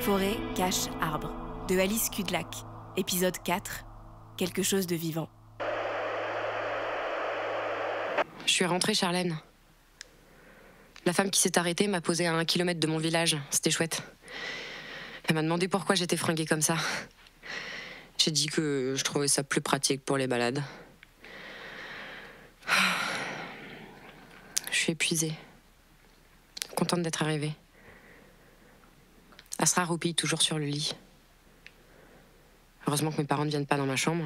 Forêt cache arbre, de Alice Kudlak, épisode 4, quelque chose de vivant. Je suis rentrée, Charlène. La femme qui s'est arrêtée m'a posé à 1 kilomètre de mon village. C'était chouette. Elle m'a demandé pourquoi j'étais fringuée comme ça. J'ai dit que je trouvais ça plus pratique pour les balades. Je suis épuisée. Contente d'être arrivée. Asra roupille toujours sur le lit. Heureusement que mes parents ne viennent pas dans ma chambre.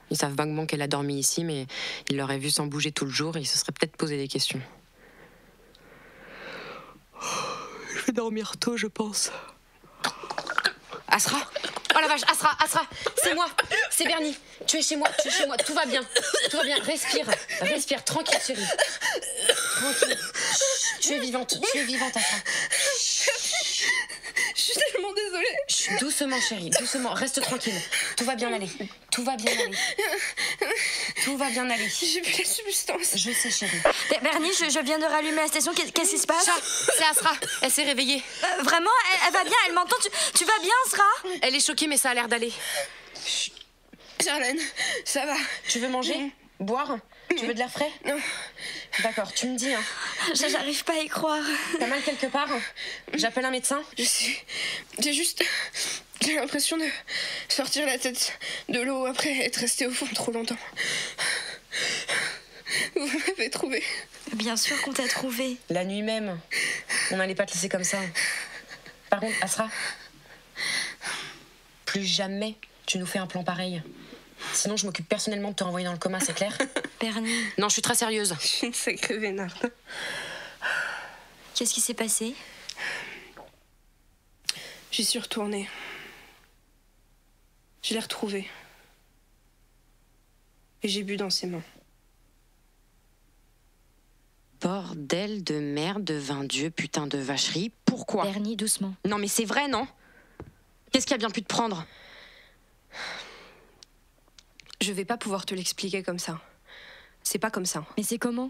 Ils savent vaguement qu'elle a dormi ici, mais ils l'auraient vue sans bouger tout le jour et ils se seraient peut-être posé des questions. Je vais dormir tôt, je pense. Asra! Oh la vache, Asra, c'est moi, c'est Bernie. Tu es chez moi, tout va bien, respire, tranquille chérie. Tranquille. Chut, tu es vivante, Asra. Je suis tellement désolée. Chut, doucement chérie, doucement, reste tranquille. Tout va bien aller. J'ai plus la substance. Je sais chérie. Bernie, je viens de rallumer la station, qu'est-ce qui se passe? C'est Asra, elle s'est réveillée. Vraiment, elle va bien, elle m'entend, tu vas bien, Asra? Elle est choquée mais ça a l'air d'aller. Charlène, ça va. Tu veux manger? Boire? Tu veux de l'air frais? Non. D'accord, tu me dis, hein. J'arrive pas à y croire. T'as mal quelque part? J'appelle un médecin? J'ai l'impression de sortir la tête de l'eau après être restée au fond trop longtemps. Vous m'avez trouvé. Bien sûr qu'on t'a trouvé. La nuit même. On n'allait pas te laisser comme ça. Par contre, Asra, plus jamais tu nous fais un plan pareil. Sinon, je m'occupe personnellement de te renvoyer dans le coma, c'est clair? Bernie. Non, je suis très sérieuse. Je suis une sacrée vénarde. Qu'est-ce qui s'est passé? J'y suis retournée. Je l'ai retrouvée. Et j'ai bu dans ses mains. Bordel de merde, de vin Dieu, putain de vacherie. Pourquoi? Bernie, doucement. Non, mais c'est vrai, non? Qu'est-ce qui a bien pu te prendre? Je vais pas pouvoir te l'expliquer comme ça. C'est pas comme ça. Mais c'est comment?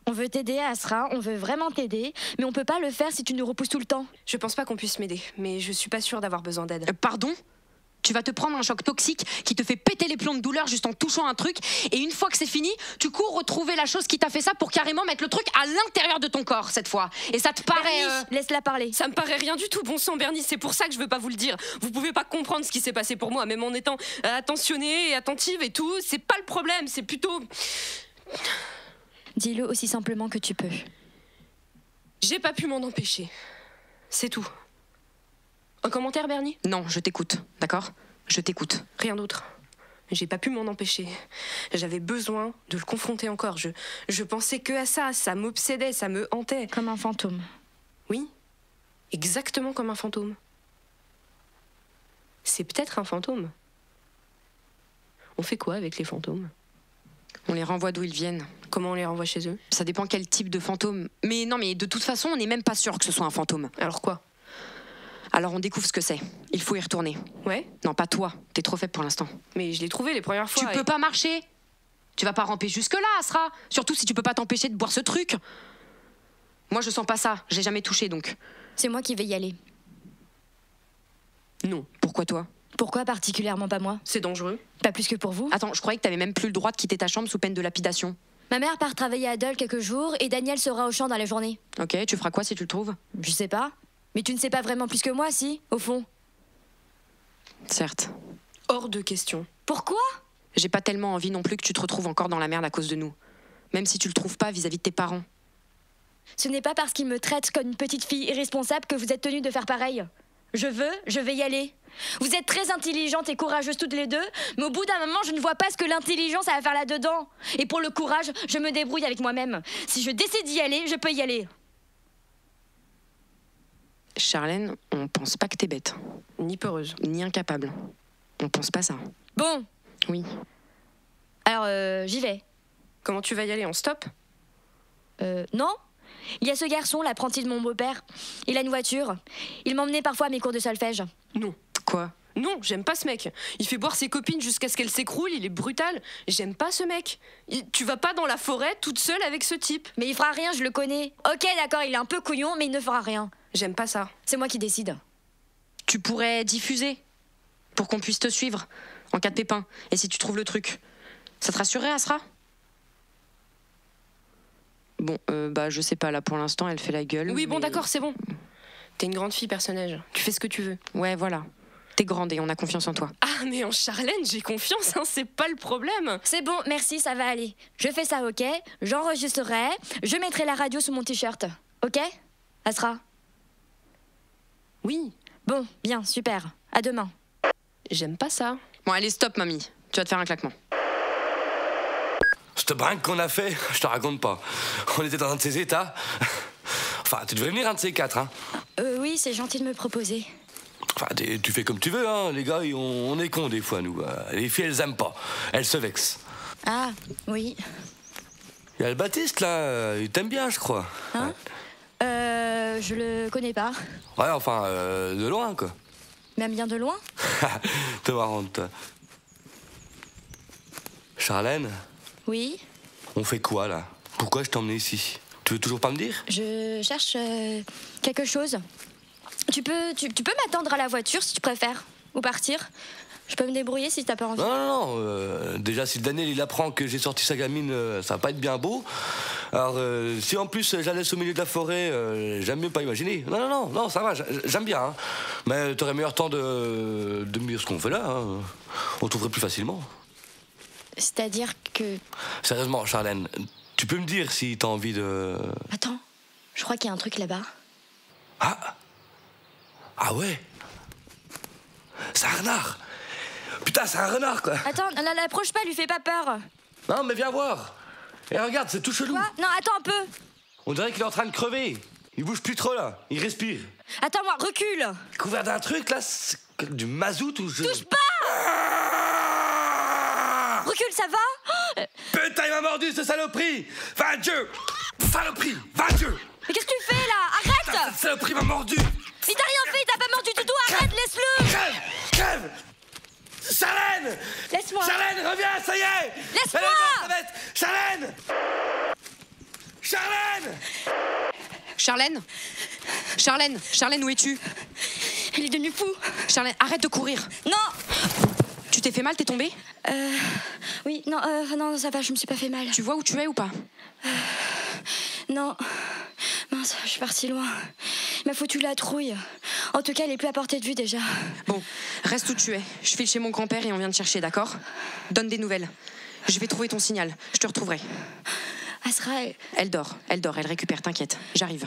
On veut t'aider, Asra, on veut vraiment t'aider, mais on peut pas le faire si tu nous repousses tout le temps. Je pense pas qu'on puisse m'aider, mais je suis pas sûre d'avoir besoin d'aide. Pardon? Tu vas te prendre un choc toxique qui te fait péter les plombs de douleur juste en touchant un truc, et une fois que c'est fini, tu cours retrouver la chose qui t'a fait ça pour carrément mettre le truc à l'intérieur de ton corps cette fois. Et ça te paraît... Bernie, laisse-la parler. Ça me paraît rien du tout, bon sang Bernie, c'est pour ça que je veux pas vous le dire. Vous pouvez pas comprendre ce qui s'est passé pour moi, même en étant attentionnée et attentive et tout. C'est pas le problème, c'est plutôt... Dis-le aussi simplement que tu peux. J'ai pas pu m'en empêcher. C'est tout. Un commentaire, Bernie? Non, je t'écoute, d'accord? Je t'écoute. Rien d'autre. J'ai pas pu m'en empêcher. J'avais besoin de le confronter encore. Je pensais que à ça m'obsédait, ça me hantait. Comme un fantôme. Oui, exactement comme un fantôme. C'est peut-être un fantôme. On fait quoi avec les fantômes? On les renvoie d'où ils viennent. Comment on les renvoie chez eux? Ça dépend quel type de fantôme. Mais non, mais de toute façon, on n'est même pas sûr que ce soit un fantôme. Alors quoi? Alors on découvre ce que c'est. Il faut y retourner. Ouais? Non, pas toi. T'es trop faible pour l'instant. Mais je l'ai trouvé les premières fois. Tu peux pas marcher. Tu vas pas ramper jusque-là, Asra. Surtout si tu peux pas t'empêcher de boire ce truc. Moi, je sens pas ça. J'ai jamais touché, donc. C'est moi qui vais y aller. Non. Pourquoi toi? Pourquoi particulièrement pas moi? C'est dangereux. Pas plus que pour vous. Attends, je croyais que t'avais même plus le droit de quitter ta chambre sous peine de lapidation. Ma mère part travailler à Dole quelques jours et Daniel sera au champ dans la journée. Ok, tu feras quoi si tu le trouves? Je sais pas. Mais tu ne sais pas vraiment plus que moi, si, au fond. Certes. Hors de question. Pourquoi? J'ai pas tellement envie non plus que tu te retrouves encore dans la merde à cause de nous. Même si tu le trouves pas vis-à-vis de tes parents. Ce n'est pas parce qu'ils me traitent comme une petite fille irresponsable que vous êtes tenus de faire pareil. Je vais y aller. Vous êtes très intelligentes et courageuses toutes les deux, mais au bout d'un moment, je ne vois pas ce que l'intelligence a à faire là-dedans. Et pour le courage, je me débrouille avec moi-même. Si je décide d'y aller, je peux y aller. Charlène, on pense pas que t'es bête. Ni peureuse. Ni incapable. On pense pas ça. Bon. Oui. Alors, j'y vais. Comment tu vas y aller? En stop? Non. Il y a ce garçon, l'apprenti de mon beau-père. Il a une voiture. Il m'emmenait parfois à mes cours de solfège. Non. Quoi? Non, j'aime pas ce mec. Il fait boire ses copines jusqu'à ce qu'elles s'écroulent, il est brutal. J'aime pas ce mec. Tu vas pas dans la forêt toute seule avec ce type. Mais il fera rien, je le connais. Ok, d'accord, il est un peu couillon, mais il ne fera rien. J'aime pas ça. C'est moi qui décide. Tu pourrais diffuser pour qu'on puisse te suivre en cas de pépin. Et si tu trouves le truc, ça te rassurerait, Asra? Bon, je sais pas, là, pour l'instant, elle fait la gueule. Oui, bon, mais- d'accord, c'est bon. T'es une grande fille, personnage. Tu fais ce que tu veux. Ouais, voilà. T'es grande et on a confiance en toi. Ah, mais en Charlène, j'ai confiance, hein, c'est pas le problème. C'est bon, merci, ça va aller. Je fais ça, ok? J'enregistrerai, je mettrai la radio sous mon t-shirt. Ok? Asra? Oui, Bon, bien, super. À demain. j'aime pas ça. Bon, allez, stop, mamie. Tu vas te faire un claquement. Cette brinque qu'on a fait, je te raconte pas. On était dans un de ces états. Enfin, tu devrais venir un de ces quatre, hein. Oui, c'est gentil de me proposer. Enfin, tu fais comme tu veux, hein. Les gars, on est cons des fois, nous. Les filles, elles aiment pas. Elles se vexent. Ah, oui. Il y a le Baptiste, là. Il t'aime bien, je crois. Hein? Je le connais pas. Ouais, enfin, de loin, quoi. Même bien de loin? T'es marrante, toi. Charlène, Oui. on fait quoi, là? Pourquoi je t'ai emmené ici? Tu veux toujours pas me dire? Je cherche quelque chose. Tu peux m'attendre à la voiture si tu préfères. Ou partir. Je peux me débrouiller si t'as pas envie. Non. Déjà, si Daniel, il apprend que j'ai sorti sa gamine, ça va pas être bien beau. Alors, si en plus je la laisse au milieu de la forêt, j'aime mieux pas imaginer. Non, ça va, j'aime bien. Hein. Mais t'aurais meilleur temps de me dire ce qu'on fait là. Hein. On trouverait plus facilement. C'est-à-dire que... Sérieusement, Charlène, tu peux me dire si t'as envie de... Attends, je crois qu'il y a un truc là-bas. Ah ouais? C'est un renard. Putain, c'est un renard, quoi. Attends, l'approche pas, lui fais pas peur. Non, mais viens voir. Et regarde, c'est tout chelou. Quoi? Non, attends un peu. On dirait qu'il est en train de crever. Il bouge plus trop, là. Il respire. Attends-moi, recule. Couvert d'un truc, là, c'est du mazout ou je... Touche pas. Recule, ça va? Putain, il m'a mordu, ce saloperie. Va Dieu. Saloperie, va Dieu. Mais qu'est-ce que tu fais là? Arrête. Cette saloperie m'a mordu. Il t'a rien fait, il t'a pas mordu du tout, arrête, laisse-le. Crève. Charlène. Laisse-moi. Charlène, reviens, ça y est. Laisse-moi. Elle est morte, la bête. Charlène. Charlène? Charlène, où es-tu? Il est devenu fou. Charlène, arrête de courir. Non. Tu t'es fait mal, t'es tombée? Oui, non, ça va, je me suis pas fait mal. Tu vois où tu es ou pas? Non. Mince, je suis partie loin. Il m'a foutu la trouille. En tout cas, elle est plus à portée de vue déjà. Bon, reste où tu es. Je file chez mon grand-père et on vient te chercher, d'accord? Donne des nouvelles. Je vais trouver ton signal. Je te retrouverai. Asra, Elle dort, elle récupère, t'inquiète. J'arrive.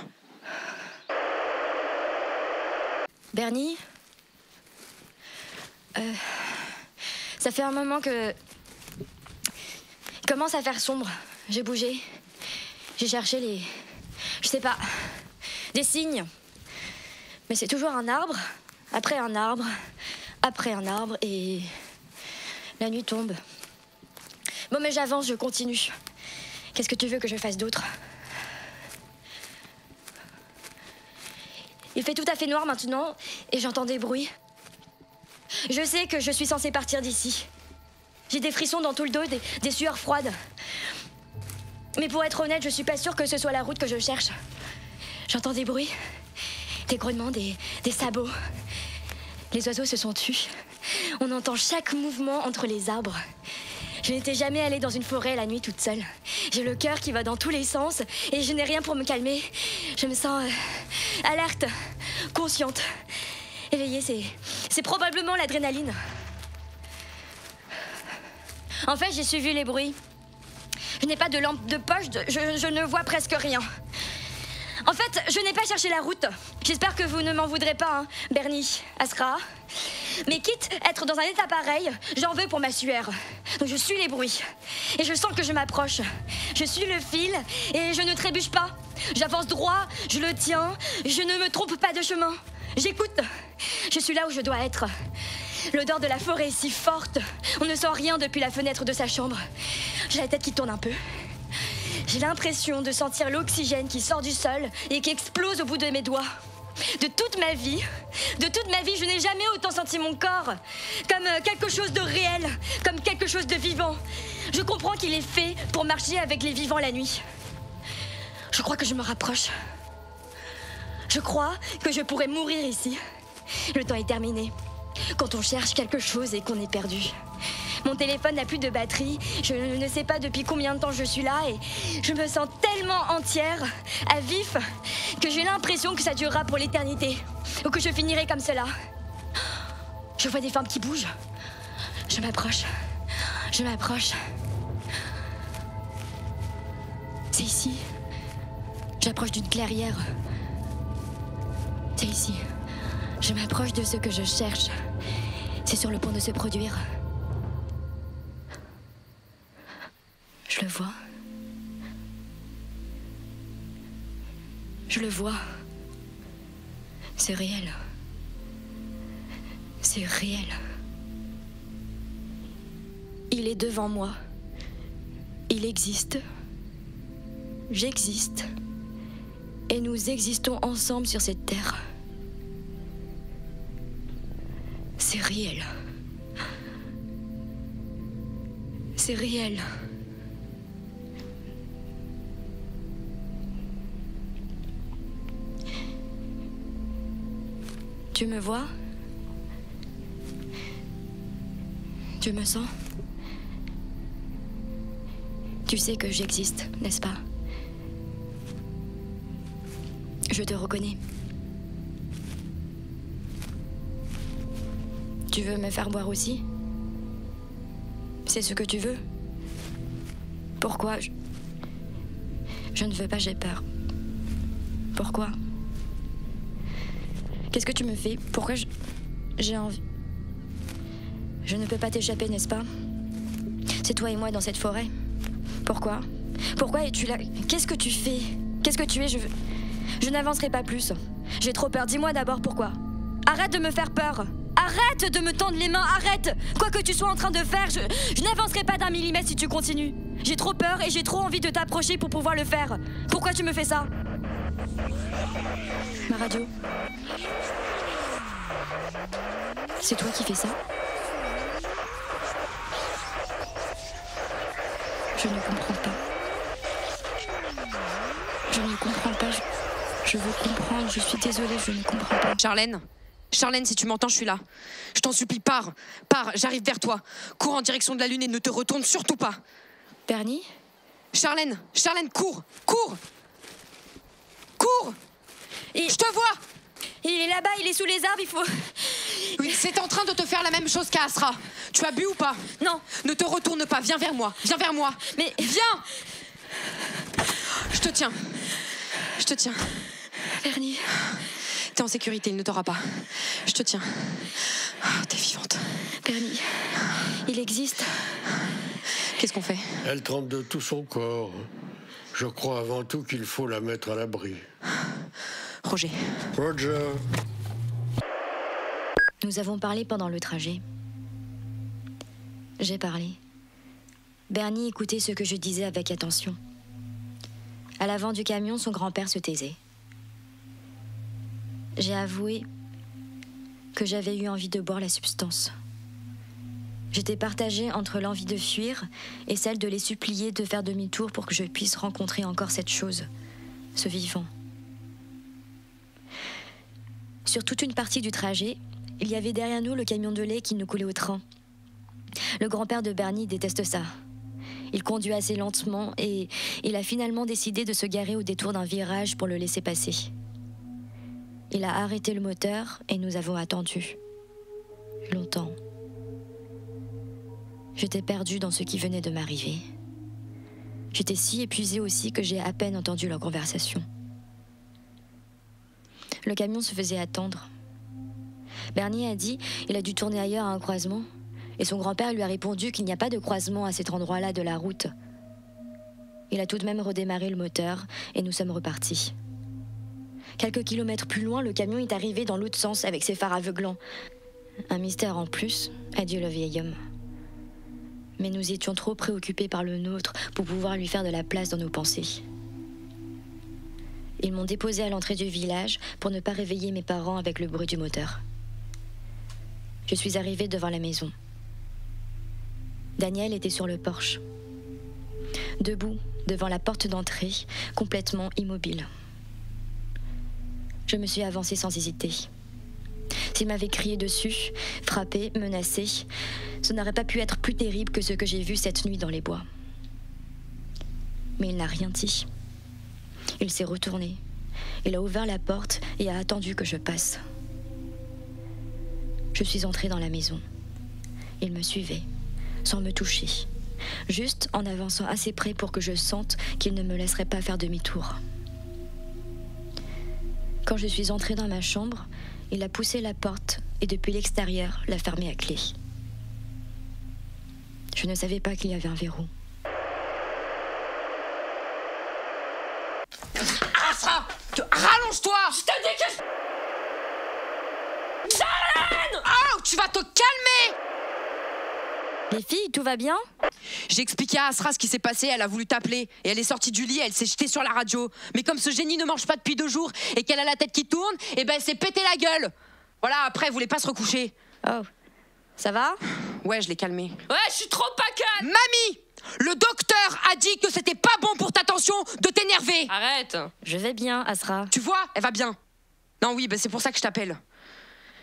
Bernie, ça fait un moment que... Il commence à faire sombre. J'ai bougé. J'ai cherché les... Je sais pas. Des signes. Mais c'est toujours un arbre, après un arbre, après un arbre, et... La nuit tombe. Bon, mais j'avance, je continue. Qu'est-ce que tu veux que je fasse d'autre? Il fait tout à fait noir maintenant, et j'entends des bruits. Je sais que je suis censée partir d'ici. J'ai des frissons dans tout le dos, des sueurs froides. Mais pour être honnête, je suis pas sûre que ce soit la route que je cherche. J'entends des bruits, des grognements, des sabots. Les oiseaux se sont tus. On entend chaque mouvement entre les arbres. Je n'étais jamais allée dans une forêt la nuit toute seule. J'ai le cœur qui va dans tous les sens et je n'ai rien pour me calmer. Je me sens alerte, consciente. Éveillée, c'est probablement l'adrénaline. En fait, j'ai suivi les bruits. Je n'ai pas de lampe de poche, je ne vois presque rien. En fait, je n'ai pas cherché la route. J'espère que vous ne m'en voudrez pas, hein, Bernie, Asra. Mais quitte à être dans un état pareil, j'en veux pour ma sueur. Donc je suis les bruits. Et je sens que je m'approche. Je suis le fil et je ne trébuche pas. J'avance droit, je le tiens, je ne me trompe pas de chemin. J'écoute. Je suis là où je dois être. L'odeur de la forêt est si forte. On ne sent rien depuis la fenêtre de sa chambre. J'ai la tête qui tourne un peu. J'ai l'impression de sentir l'oxygène qui sort du sol et qui explose au bout de mes doigts. De toute ma vie, je n'ai jamais autant senti mon corps comme quelque chose de réel, comme quelque chose de vivant. Je comprends qu'il est fait pour marcher avec les vivants la nuit. Je crois que je me rapproche. Je crois que je pourrais mourir ici. Le temps est terminé. Quand on cherche quelque chose et qu'on est perdu. Mon téléphone n'a plus de batterie. Je ne sais pas depuis combien de temps je suis là et je me sens tellement entière, à vif, que j'ai l'impression que ça durera pour l'éternité. Ou que je finirai comme cela. Je vois des formes qui bougent. Je m'approche. Je m'approche. C'est ici. J'approche d'une clairière. C'est ici. Je m'approche de ce que je cherche. C'est sur le point de se produire. Je le vois. Je le vois. C'est réel. C'est réel. Il est devant moi. Il existe. J'existe. Et nous existons ensemble sur cette terre. C'est réel. C'est réel. Tu me vois? Tu me sens? Tu sais que j'existe, n'est-ce pas? Je te reconnais. Tu veux me faire boire aussi? C'est ce que tu veux? Pourquoi? Je ne veux pas, j'ai peur. Pourquoi? Qu'est-ce que tu me fais? Pourquoi j'ai envie? Je ne peux pas t'échapper, n'est-ce pas? C'est toi et moi dans cette forêt. Pourquoi? Pourquoi es-tu là? Qu'est-ce que tu fais? Qu'est-ce que tu es? Je n'avancerai pas plus. J'ai trop peur. Dis-moi d'abord pourquoi. Arrête de me faire peur. Arrête de me tendre les mains. Arrête. Quoi que tu sois en train de faire, je n'avancerai pas d'un millimètre si tu continues. J'ai trop peur et j'ai trop envie de t'approcher pour pouvoir le faire. Pourquoi tu me fais ça? Ma radio. C'est toi qui fais ça? Je ne comprends pas. Je ne comprends pas. Je veux comprendre. Je suis désolée, je ne comprends pas. Charlène, si tu m'entends, je suis là. Je t'en supplie, pars, j'arrive vers toi. Cours en direction de la lune et ne te retourne surtout pas. Bernie? Charlène, cours! Je te vois! Il est là-bas, il est sous les arbres, il faut... Oui, c'est en train de te faire la même chose qu'à Asra. Tu as bu ou pas? Non. Ne te retourne pas, viens vers moi. Mais... Viens! Je te tiens. Bernie... T'es en sécurité, il ne t'aura pas. Je te tiens. Oh, t'es vivante. Bernie, il existe. Qu'est-ce qu'on fait? Elle tremble de tout son corps. Je crois avant tout qu'il faut la mettre à l'abri. Roger. Roger. Nous avons parlé pendant le trajet. J'ai parlé. Bernie écoutait ce que je disais avec attention. À l'avant du camion, son grand-père se taisait. J'ai avoué que j'avais eu envie de boire la substance. J'étais partagée entre l'envie de fuir et celle de les supplier de faire demi-tour pour que je puisse rencontrer encore cette chose, ce vivant. Sur toute une partie du trajet, il y avait derrière nous le camion de lait qui nous coulait au train. Le grand-père de Bernie déteste ça. Il conduit assez lentement et il a finalement décidé de se garer au détour d'un virage pour le laisser passer. Il a arrêté le moteur et nous avons attendu. Longtemps. J'étais perdue dans ce qui venait de m'arriver. J'étais si épuisée aussi que j'ai à peine entendu leur conversation. Le camion se faisait attendre. Bernie a dit qu'il a dû tourner ailleurs à un croisement. Et son grand-père lui a répondu qu'il n'y a pas de croisement à cet endroit-là de la route. Il a tout de même redémarré le moteur et nous sommes repartis. Quelques kilomètres plus loin, le camion est arrivé dans l'autre sens avec ses phares aveuglants. Un mystère en plus, a dit le vieil homme. Mais nous étions trop préoccupés par le nôtre pour pouvoir lui faire de la place dans nos pensées. Ils m'ont déposé à l'entrée du village pour ne pas réveiller mes parents avec le bruit du moteur. Je suis arrivée devant la maison. Daniel était sur le porche, debout devant la porte d'entrée, complètement immobile. Je me suis avancée sans hésiter. S'il m'avait crié dessus, frappé, menacé, ce n'aurait pas pu être plus terrible que ce que j'ai vu cette nuit dans les bois. Mais il n'a rien dit. Il s'est retourné. Il a ouvert la porte et a attendu que je passe. Je suis entrée dans la maison. Il me suivait, sans me toucher, juste en avançant assez près pour que je sente qu'il ne me laisserait pas faire demi-tour. Quand je suis entrée dans ma chambre, il a poussé la porte et depuis l'extérieur, l'a fermée à clé. Je ne savais pas qu'il y avait un verrou. Asra, rallonge-toi. Je te dis que... Charlène! Oh, tu vas te calmer. Les filles, tout va bien? J'ai expliqué à Asra ce qui s'est passé, elle a voulu t'appeler. Et elle est sortie du lit, elle s'est jetée sur la radio. Mais comme ce génie ne mange pas depuis 2 jours et qu'elle a la tête qui tourne, et ben elle s'est pété la gueule. Voilà, après, elle voulait pas se recoucher. Oh, ça va? Ouais, je l'ai calmée. Ouais, je suis trop pas calme. Mamie, le docteur a dit que c'était pas bon pour ta tension de t'énerver. Arrête. Je vais bien, Asra. Tu vois, elle va bien. Non, oui, c'est pour ça que je t'appelle.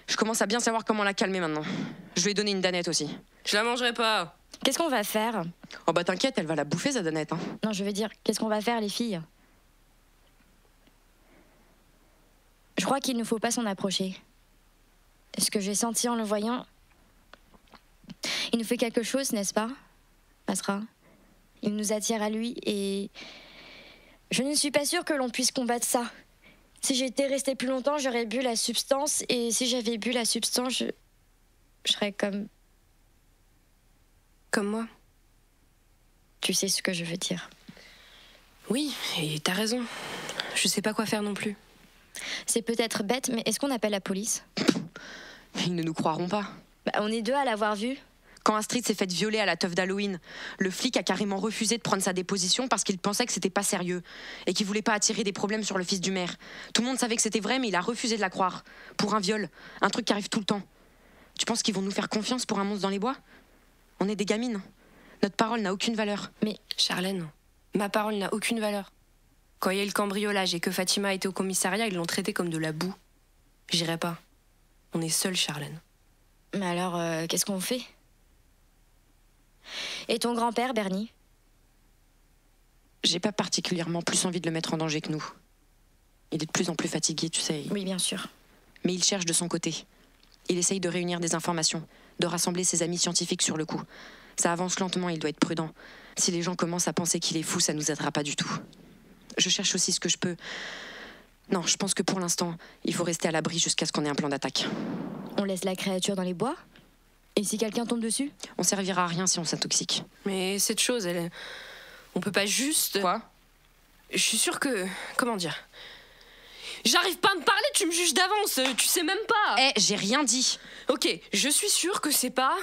Je commence à bien savoir comment la calmer maintenant. Je lui ai donné une danette aussi. Je la mangerai pas. Qu'est-ce qu'on va faire? Oh bah t'inquiète, elle va la bouffer sa danette. Hein. Non, je veux dire, qu'est-ce qu'on va faire, les filles? Je crois qu'il ne faut pas s'en approcher. Ce que j'ai senti en le voyant, il nous fait quelque chose, n'est-ce pas, Asra? Il nous attire à lui et je ne suis pas sûre que l'on puisse combattre ça. Si j'étais restée plus longtemps, j'aurais bu la substance et si j'avais bu la substance, je serais comme... Comme moi. Tu sais ce que je veux dire. Oui, et t'as raison. Je sais pas quoi faire non plus. C'est peut-être bête, mais est-ce qu'on appelle la police? Ils ne nous croiront pas. Bah, on est 2 à l'avoir vu. Quand Astrid s'est faite violer à la teuf d'Halloween, le flic a carrément refusé de prendre sa déposition parce qu'il pensait que c'était pas sérieux et qu'il voulait pas attirer des problèmes sur le fils du maire. Tout le monde savait que c'était vrai, mais il a refusé de la croire. Pour un viol, un truc qui arrive tout le temps. Tu penses qu'ils vont nous faire confiance pour un monstre dans les bois? On est des gamines. Notre parole n'a aucune valeur. Mais Charlène, ma parole n'a aucune valeur. Quand il y a eu le cambriolage et que Fatima était au commissariat, ils l'ont traité comme de la boue. J'irai pas. On est seuls, Charlène. Mais alors, qu'est-ce qu'on fait? Et ton grand-père, Bernie? J'ai pas particulièrement plus envie de le mettre en danger que nous. Il est de plus en plus fatigué, tu sais. Oui, bien sûr. Mais il cherche de son côté. Il essaye de réunir des informations, de rassembler ses amis scientifiques sur le coup. Ça avance lentement, il doit être prudent. Si les gens commencent à penser qu'il est fou, ça nous aidera pas du tout. Je cherche aussi ce que je peux. Non, je pense que pour l'instant, il faut rester à l'abri jusqu'à ce qu'on ait un plan d'attaque. On laisse la créature dans les bois? Et si quelqu'un tombe dessus? On servira à rien si on s'intoxique. Mais cette chose, elle... On peut pas juste... Quoi? Je suis sûre que... Comment dire? J'arrive pas à me parler, tu me juges d'avance, tu sais même pas. J'ai rien dit. Ok, je suis sûre que c'est pas...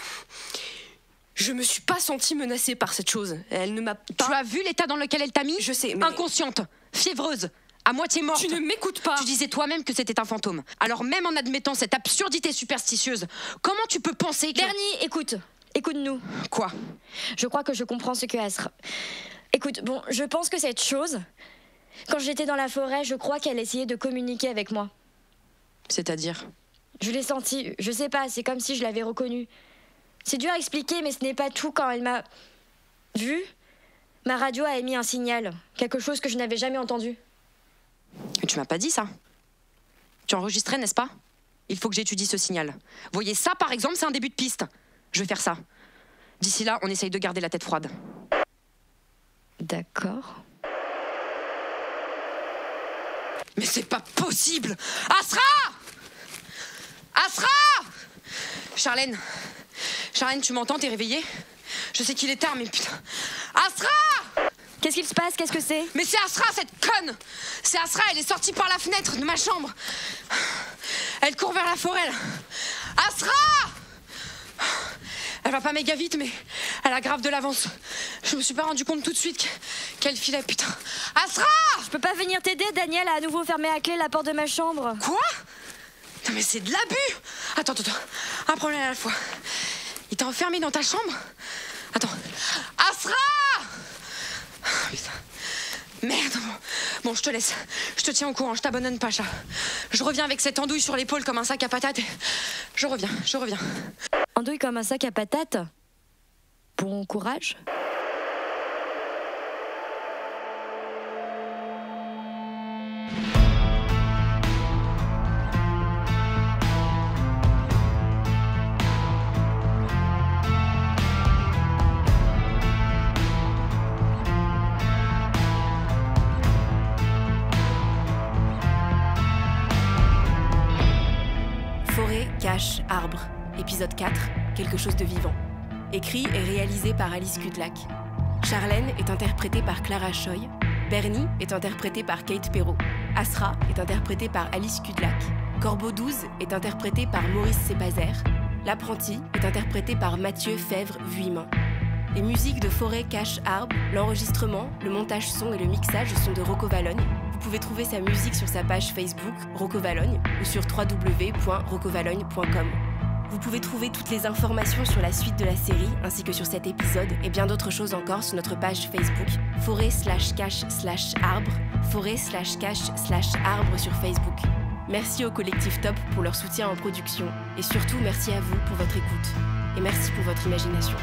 Je me suis pas sentie menacée par cette chose. Elle ne m'a pas... Tu as vu l'état dans lequel elle t'a mis? Je sais, mais... Inconsciente, fiévreuse, à moitié morte. Tu ne m'écoutes pas. Tu disais toi-même que c'était un fantôme. Alors même en admettant cette absurdité superstitieuse, comment tu peux penser que... Bernie, écoute. Écoute-nous. Quoi? Je crois que je comprends ce que Asra... Écoute, bon, je pense que cette chose... Quand j'étais dans la forêt, je crois qu'elle essayait de communiquer avec moi. C'est-à-dire? Je l'ai sentie, je sais pas, c'est comme si je l'avais reconnue. C'est dur à expliquer, mais ce n'est pas tout. Quand elle m'a vue, ma radio a émis un signal. Quelque chose que je n'avais jamais entendu. Mais tu m'as pas dit ça. Tu enregistrais, n'est-ce pas? Il faut que j'étudie ce signal. Voyez, ça, par exemple, c'est un début de piste. Je vais faire ça. D'ici là, on essaye de garder la tête froide. D'accord. Mais c'est pas possible! Asra! Asra! Charlène, tu m'entends? T'es réveillée? Je sais qu'il est tard, mais putain... Asra! Qu'est-ce qu'il se passe? Qu'est-ce que c'est? Mais c'est Asra, cette conne! C'est Asra, elle est sortie par la fenêtre de ma chambre. Elle court vers la forêt, là. Asra! Elle va pas méga vite, mais elle a grave de l'avance. Je me suis pas rendu compte tout de suite qu'elle filait, putain. Asra! Je peux pas venir t'aider, Daniel a à nouveau fermé à clé la porte de ma chambre. Quoi? Non mais c'est de l'abus! Attends, un problème à la fois. Il t'a enfermé dans ta chambre? Attends. Asra! Putain. Merde. Bon, je te laisse. Je te tiens au courant, je t'abandonne pas, chat. Je reviens avec cette andouille sur l'épaule comme un sac à patates. Je reviens. Andouille comme un sac à patates? Bon courage. Forêt, cache, arbre. Épisode 4, quelque chose de vivant. Écrit et réalisé par Alice Kudlak. Charlène est interprétée par Clara Choi. Bernie est interprétée par Kate Perrault. Asra est interprétée par Alice Kudlak. Corbeau 12 est interprété par Maurice Sépazer. L'apprenti est interprété par Mathieu Fèvre-Vuillemin. Les musiques de Forêt, cache, arbre, l'enregistrement, le montage son et le mixage sont de Rocco Valogne. Vous pouvez trouver sa musique sur sa page Facebook, Rocco Valogne, ou sur www.roccovalogne.com. Vous pouvez trouver toutes les informations sur la suite de la série, ainsi que sur cet épisode, et bien d'autres choses encore sur notre page Facebook, forêt/cache/arbre, forêt/cache/arbre sur Facebook. Merci au collectif Top pour leur soutien en production, et surtout merci à vous pour votre écoute, et merci pour votre imagination.